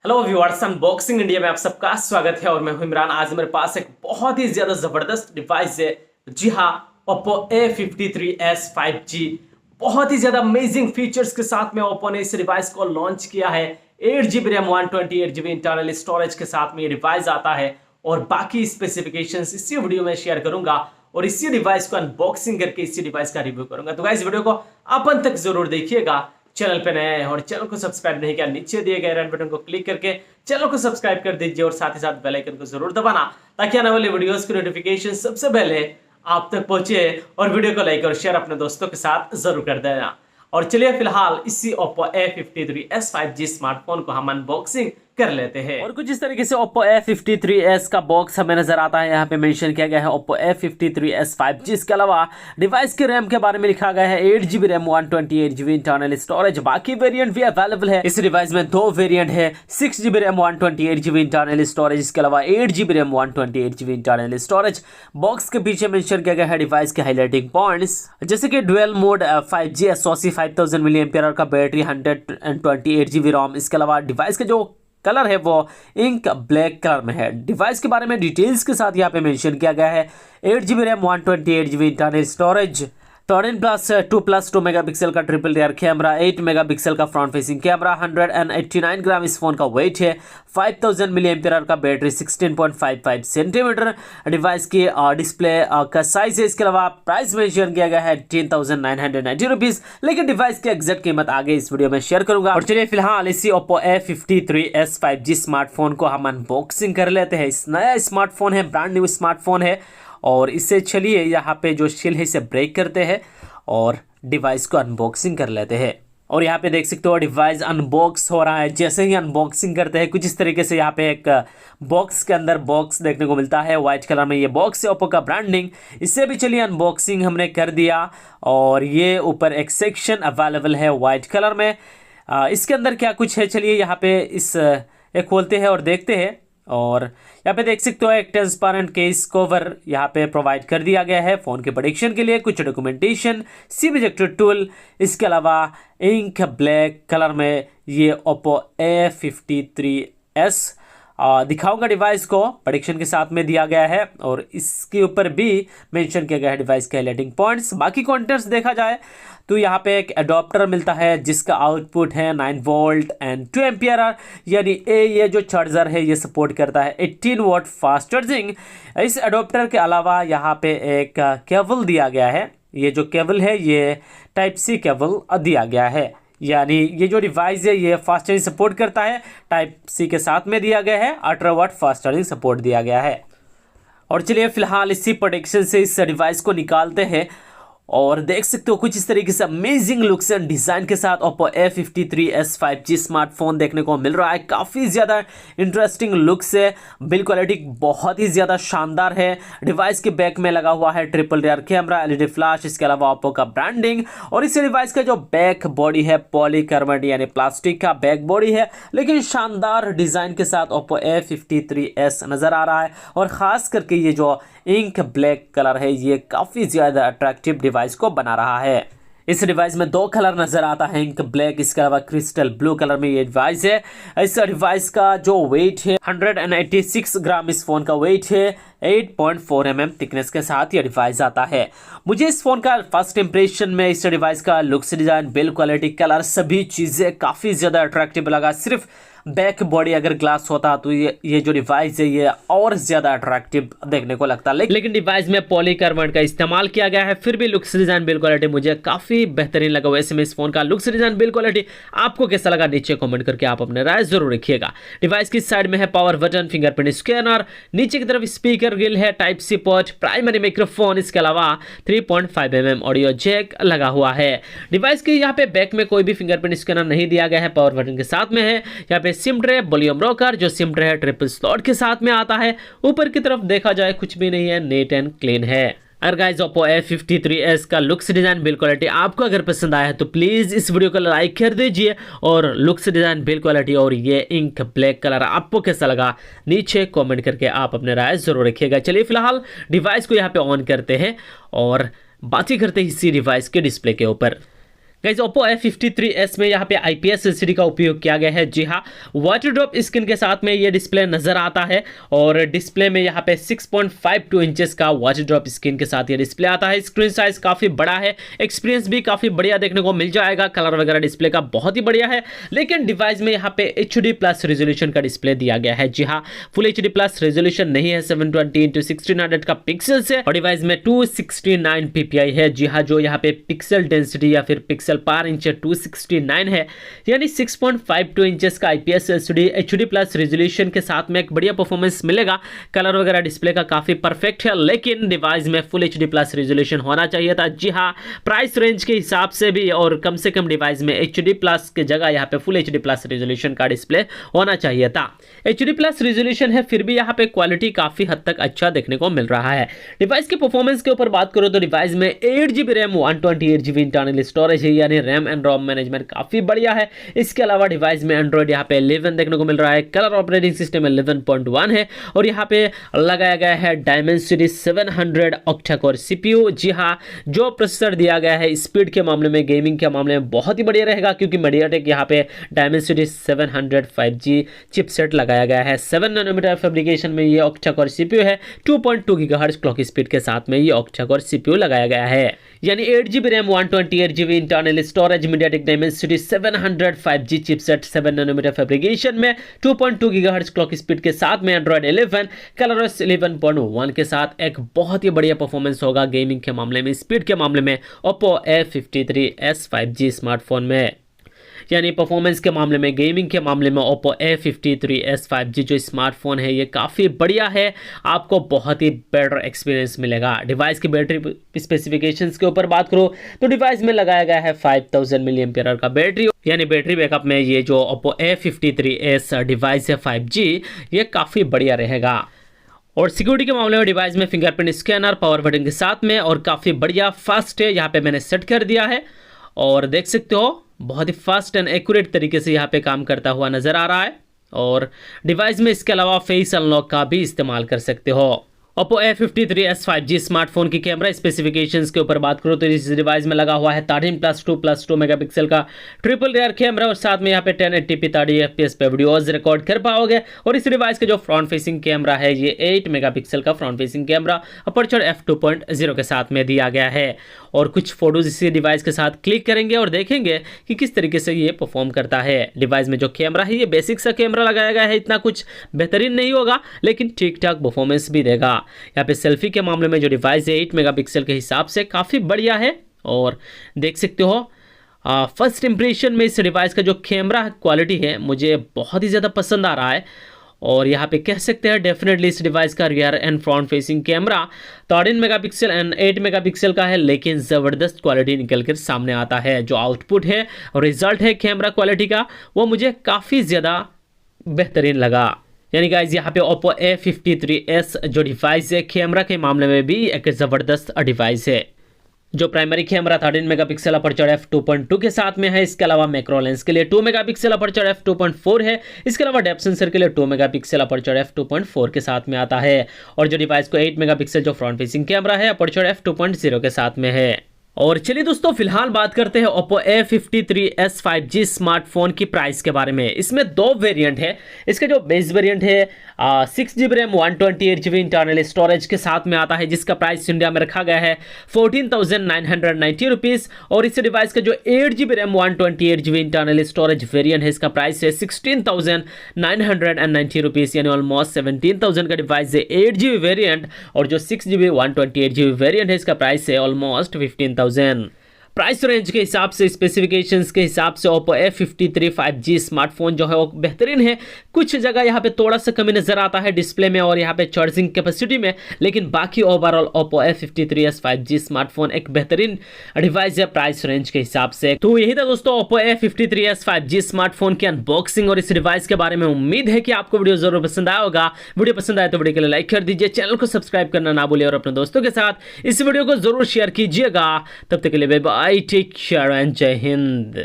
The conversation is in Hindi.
हेलो व्यूअर्स, अनबॉक्सिंग इंडिया में आप सबका स्वागत है और मैं हूं इमरान। आज मेरे पास एक बहुत ही ज्यादा जबरदस्त डिवाइस है। जी हाँ, Oppo A53s 5G बहुत ही ज्यादा अमेजिंग फीचर्स के साथ में Oppo ने इस डिवाइस को लॉन्च किया है। 8GB RAM 128GB internal storage के साथ में ये डिवाइस आता है और बाकी स्पेसिफिकेशंस इसी वीडियो में शेयर करूंगा और इसी डिवाइस को अनबॉक्सिंग करके इसी डिवाइस का रिव्यू करूंगा। तो गाइस, वीडियो को अपन तक जरूर देखिएगा। चैनल पे नए हैं और चैनल को सब्सक्राइब नहीं किया, नीचे दिए गए रेड बटन को क्लिक करके चैनल को सब्सक्राइब कर दीजिए और साथ ही साथ बेल आइकन को जरूर दबाना ताकि आने वाले वीडियोस की नोटिफिकेशन सबसे पहले आप तक पहुंचे। और वीडियो को लाइक और शेयर अपने दोस्तों के साथ जरूर कर देना। और चलिए फिलहाल इसी Oppo A53s 5G स्मार्टफोन को हम अनबॉक्सिंग कर लेते हैं। और कुछ इस तरीके से Oppo A53s का बॉक्स हमें नजर आता है। यहाँ पे मेंशन किया गया है Oppo A53s 5G। इसके अलावा डिवाइस के रैम के बारे में लिखा गया है 8GB RAM 128GB internal storage. बाकी वेरिएंट भी अवेलेबल है। इस डिवाइस में दो वेरिएंट है, 6GB RAM 128GB internal storage, इसके अलावा 8GB RAM 128GB internal storage. Box के पीछे मेंशन किया गया है डिवाइस के हाईलाइटिंग पॉइंट्स, जैसे कि dual mode 5G SoC 5000 mAh का बैटरी, 128GB रोम। इसके अलावा डिवाइस का जो कलर है वो इंक ब्लैक कलर में है। डिवाइस के बारे में डिटेल्स के साथ यहाँ पे मेंशन किया गया है 8GB RAM 128GB internal storage, 13+2+2 megapixel का ट्रिपल रियर कैमरा, 8 मेगापिक्सल का फ्रंट फेसिंग कैमरा, 189 ग्राम इस फोन का वेट है, 5000 mAh का बैटरी, 16.55 सेंटीमीटर डिवाइस की डिस्प्ले का साइज है। इसके अलावा प्राइस मेंशन किया गया है 10,990 रुपीज, लेकिन डिवाइस की एग्जैक्ट कीमत आगे इस वीडियो में शेयर करूंगा। और चलिए फिलहाल इसी Oppo A53s 5G स्मार्टफोन को हम अनबॉक्सिंग कर लेते हैं। इस नया स्मार्टफोन है, ब्रांड न्यू स्मार्टफोन है और इससे चलिए यहाँ पे जो शील है इसे ब्रेक करते हैं और डिवाइस को अनबॉक्सिंग कर लेते हैं। और यहाँ पे देख सकते हो डिवाइस अनबॉक्स हो रहा है। जैसे ही अनबॉक्सिंग करते हैं कुछ इस तरीके से यहाँ पे एक बॉक्स के अंदर बॉक्स देखने को मिलता है। व्हाइट कलर में ये बॉक्स है, ओप्पो का ब्रांडिंग। इससे भी चलिए अनबॉक्सिंग हमने कर दिया और ये ऊपर एक सेक्शन अवेलेबल है व्हाइट कलर में। इसके अंदर क्या कुछ है, चलिए यहाँ पे इस खोलते हैं और देखते हैं। और यहाँ पे देख सकते हो एक ट्रांसपेरेंट केस कवर यहाँ पे प्रोवाइड कर दिया गया है फ़ोन के प्रोटेक्शन के लिए, कुछ डॉक्यूमेंटेशन, सिम इजेक्टर टूल। इसके अलावा इंक ब्लैक कलर में ये Oppo A53s दिखाऊंगा डिवाइस को प्रोटेक्शन के साथ में दिया गया है और इसके ऊपर भी मेंशन किया गया है डिवाइस के हाइलाइटिंग पॉइंट्स। बाकी कंटेंट्स देखा जाए तो यहाँ पे एक अडोप्टर मिलता है जिसका आउटपुट है 9 वोल्ट एंड 2 एम्पियर, यानी ये जो चार्जर है ये सपोर्ट करता है 18 वॉट फास्ट चार्जिंग। इस अडोप्टर के अलावा यहाँ पे एक केबल दिया गया है। ये जो केबल है ये टाइप सी केबल दिया गया है, यानी ये जो डिवाइस है ये फास्ट चार्जिंग सपोर्ट करता है। टाइप सी के साथ में दिया गया है, 18 वाट फास्ट चार्जिंग सपोर्ट दिया गया है। और चलिए फिलहाल इसी प्रोटेक्शन से इस डिवाइस को निकालते हैं और देख सकते हो कुछ इस तरीके से अमेजिंग लुक्स एंड डिज़ाइन के साथ Oppo A53s 5G स्मार्टफोन देखने को मिल रहा है। काफ़ी ज़्यादा इंटरेस्टिंग लुक्स है, बिल्ड क्वालिटी बहुत ही ज़्यादा शानदार है। डिवाइस के बैक में लगा हुआ है triple rear camera, LED flash, इसके अलावा Oppo का ब्रांडिंग। और इस डिवाइस का जो बैक बॉडी है पॉलीकार्बोनेट यानी प्लास्टिक का बैक बॉडी है, लेकिन शानदार डिज़ाइन के साथ Oppo A53s नज़र आ रहा है। और ख़ास करके ये जो इंक ब्लैक कलर है ये काफ़ी ज़्यादा अट्रैक्टिव डिवाइस को बना रहा है। इस डिवाइस में दो कलर नज़र आता है, इंक ब्लैक, इसके अलावा क्रिस्टल ब्लू कलर में ये डिवाइस है। इस डिवाइस का जो वेट है 186 ग्राम इस फ़ोन का वेट है, 8.4 mm थिकनेस के साथ ये डिवाइस आता है। मुझे इस फ़ोन का फर्स्ट इंप्रेशन में इस डिवाइस का looks, design, build quality, colour सभी चीज़ें काफ़ी ज़्यादा अट्रैक्टिव लगा। सिर्फ बैक बॉडी अगर ग्लास होता तो ये जो डिवाइस है ये और ज़्यादा अट्रैक्टिव देखने को लगता, लेकिन डिवाइस में पॉलीकार्बोनेट का इस्तेमाल किया गया है। फिर भी लुक्स, डिज़ाइन, बिल्ड क्वालिटी मुझे काफ़ी बेहतरीन लगा। वैसे में इस फ़ोन का लुक्स, डिज़ाइन, बिल्ड क्वालिटी आपको कैसा लगा नीचे कमेंट करके आप अपने राय जरूर रखिएगा। डिवाइस की साइड में है पावर बटन, फिंगरप्रिंट स्कैनर, नीचे की तरफ स्पीकर ग्रिल है, type C port, primary microphone, इसके अलावा 3.5 mm ऑडियो जैक लगा हुआ है। डिवाइस के यहाँ पे बैक में कोई भी फिंगरप्रिंट स्कैनर नहीं दिया गया है, पावर बटन के साथ में है। यहाँ पे सिम ट्रे, वॉल्यूम रॉकर, जो सिम ट्रे है ट्रिपल स्लॉट के साथ में आता है। ऊपर की तरफ देखा जाए कुछ भी नहीं है, नीट एंड क्लीन है। अगर गाइस Oppo A53s का लुक्स, डिज़ाइन, बिल्ड क्वालिटी आपको अगर पसंद आया है तो प्लीज़ इस वीडियो को लाइक कर दीजिए। और लुक्स, डिज़ाइन, बिल्ड क्वालिटी और ये इंक ब्लैक कलर आपको कैसा लगा नीचे कमेंट करके आप अपने राय ज़रूर रखिएगा। चलिए फिलहाल डिवाइस को यहाँ पे ऑन करते हैं और बातें करते हैं इसी डिवाइस के डिस्प्ले के ऊपर। गाइस Oppo A53s में यहाँ पे IPS LCD का उपयोग किया गया है। जी हाँ, वाटर ड्रॉप स्क्रीन के साथ में ये डिस्प्ले नजर आता है और डिस्प्ले में यहाँ पे 6.52 इंचेस का वाटर ड्रॉप स्क्रीन के साथ ये डिस्प्ले आता है। स्क्रीन साइज काफी बड़ा है, एक्सपीरियंस भी काफी बढ़िया देखने को मिल जाएगा। कलर वगैरह डिस्प्ले का बहुत ही बढ़िया है, लेकिन डिवाइस में यहाँ पे HD+ रेजोल्यूशन का डिस्प्ले दिया गया है। जी हाँ, फुल HD+ रेजोल्यूशन नहीं है, 720x1600 का पिक्सल है और डिवाइस में 269 ppi है। जी हाँ, जो यहाँ पे पिक्सल डेंसिटी या फिर पिक्सल पर इंच 269 है, यानी 6.52 इंचेस का IPS LCD HD+ रेजोल्यूशन के साथ में एक बढ़िया परफॉर्मेंस मिलेगा। कलर वगैरह डिस्प्ले का काफी परफेक्ट है, लेकिन डिवाइस में फुल HD+ रेजोल्यूशन होना चाहिए था। जी हाँ, प्राइस रेंज के हिसाब से भी और कम से कम डिवाइस में HD+ के जगह यहाँ पे फुल HD+ रेजोल्यूशन का डिस्प्ले होना चाहिए था। HD+ रेजोल्यूशन है, फिर भी यहाँ पे क्वालिटी काफी हद तक अच्छा देखने को मिल रहा है। डिवाइस की परफॉर्मेंस के ऊपर बात करो तो डिवाइस में 8GB RAM 128GB internal storage है, यानी रैम एंड रोम मैनेजमेंट काफी बढ़िया है। इसके अलावा डिवाइस में एंड्रॉइड यहाँ पे 11 देखने को मिल रहा है, कलर ऑपरेटिंग सिस्टम 11.1 है और यहाँ पे लगाया गया है Dimensity 700 ऑक्टा कोर CPU। जी हाँ, जो प्रोसेसर दिया गया है स्पीड के मामले में, गेमिंग के मामले में बहुत ही बढ़िया रहेगा, क्योंकि MediaTek यहाँ पे Dimensity 700 5G चिपसेट लगाया गया है। 7 नैनोमीटर फैब्रिकेशन में ये ऑक्टा कोर CPU है, 2.2 GHz क्लॉक स्पीड के साथ में ये ऑक्टा कोर CPU लगाया गया है, यानी 8GB RAM 128GB internal storage, MediaTek Dimensity 700 5G चिपसेट, 7 नैनोमीटर फैब्रिकेशन में, 2.2 GHz क्लॉक स्पीड के साथ में, एंड्रॉइड 11, ColorOS 11.1 के साथ एक बहुत ही बढ़िया परफॉर्मेंस होगा गेमिंग के मामले में, स्पीड के मामले में Oppo A53s 5G स्मार्टफोन में। यानी परफॉर्मेंस के मामले में, गेमिंग के मामले में Oppo A53s 5G जो स्मार्टफोन है ये काफ़ी बढ़िया है, आपको बहुत ही बेटर एक्सपीरियंस मिलेगा। डिवाइस की बैटरी स्पेसिफिकेशंस के ऊपर बात करो तो डिवाइस में लगाया गया है 5000 mAh का बैटरी, यानी बैटरी बैकअप में ये जो Oppo A53s डिवाइस है 5G ये काफ़ी बढ़िया रहेगा। और सिक्योरिटी के मामले में डिवाइस में फिंगरप्रिंट स्कैनर पावर बटन के साथ में और काफ़ी बढ़िया फास्ट है, यहाँ पे मैंने सेट कर दिया है और देख सकते हो बहुत ही फास्ट एंड एक्यूरेट तरीके से यहाँ पे काम करता हुआ नजर आ रहा है। और डिवाइस में इसके अलावा फेस अनलॉक का भी इस्तेमाल कर सकते हो। Oppo A53s 5G स्मार्टफोन की कैमरा स्पेसिफिकेशंस के ऊपर बात करो तो इस डिवाइस में लगा हुआ है 13+2+2 मेगापिक्सल का ट्रिपल रियर कैमरा और साथ में यहाँ पे 1080p 30 FPS पे वीडियोस रिकॉर्ड कर पाओगे। और इस डिवाइस का जो फ्रंट फेसिंग कैमरा है ये 8 मेगापिक्सल का front facing camera aperture f2.0 के साथ में दिया गया है। और कुछ फोटोज इसी डिवाइस के साथ क्लिक करेंगे और देखेंगे कि किस तरीके से ये परफॉर्म करता है। डिवाइस में जो कैमरा है ये बेसिक सा कैमरा लगाया गया है, इतना कुछ बेहतरीन नहीं होगा लेकिन ठीक ठाक परफॉर्मेंस भी देगा। यहाँ पे सेल्फी के मामले में जो डिवाइस है 8 मेगापिक्सल के हिसाब से काफ़ी बढ़िया है और देख सकते हो फर्स्ट इंप्रेशन में इस डिवाइस का जो कैमरा क्वालिटी है मुझे बहुत ही ज़्यादा पसंद आ रहा है। और यहाँ पे कह सकते हैं डेफिनेटली इस डिवाइस का rear and front facing camera 13 megapixel and 8 megapixel का है, लेकिन ज़बरदस्त क्वालिटी निकल कर सामने आता है। जो आउटपुट है और रिजल्ट है कैमरा क्वालिटी का वो मुझे काफ़ी ज़्यादा बेहतरीन लगा। यानी गाइस यहाँ पे Oppo A53s जो डिवाइस है कैमरा के मामले में भी एक ज़बरदस्त डिवाइस है। जो primary camera 13 megapixel aperture f2.2 के साथ में है, इसके अलावा मैक्रो लेंस के लिए 2 मेगापिक्सल अपर्चर f2.4 है, इसके अलावा डेप्थ सेंसर के लिए 2 मेगापिक्सल अपर्चर f2.4 के साथ में आता है। और जो डिवाइस को 8 मेगापिक्सल जो फ्रंट फेसिंग कैमरा है अपर्चर f2.0 के साथ में है। और चलिए दोस्तों फिलहाल बात करते हैं Oppo A53s 5G स्मार्टफोन की प्राइस के बारे में। इसमें दो वेरिएंट है। इसका जो बेस वेरिएंट है 6GB RAM 128GB internal storage के साथ में आता है, जिसका प्राइस इंडिया में रखा गया है 14,990 रुपीज़। और इस डिवाइस का जो 8GB RAM 128GB internal storage variant है इसका प्राइस है 16,990 रुपीज़, यानी ऑलमोस्ट 17,000 का डिवाइस है 8GB वेरिएंट। और जो 6GB 128GB वेरिएंट है इसका प्राइस है ऑलमोस्ट 15,000। प्राइस रेंज के हिसाब से, स्पेसिफिकेशंस के हिसाब से Oppo A53 5G स्मार्टफोन जो है वो बेहतरीन है। कुछ जगह यहाँ पे थोड़ा सा कमी नजर आता है डिस्प्ले में और यहाँ पे चार्जिंग कैपेसिटी में, लेकिन बाकी overall Oppo A53s 5G smartphone एक बेहतरीन डिवाइस है प्राइस रेंज के हिसाब से। तो यही था दोस्तों Oppo A53s 5G स्मार्टफोन की अनबॉक्सिंग और इस डिवाइस के बारे में। उम्मीद है कि आपको वीडियो जरूर पसंद आया होगा। वीडियो पसंद आए तो वीडियो के लिए लाइक कर दीजिए, चैनल को सब्सक्राइब करना ना भूलिए और अपने दोस्तों के साथ इस वीडियो को जरूर शेयर कीजिएगा। तब तक के लिए bye bye, take care and Jai Hind.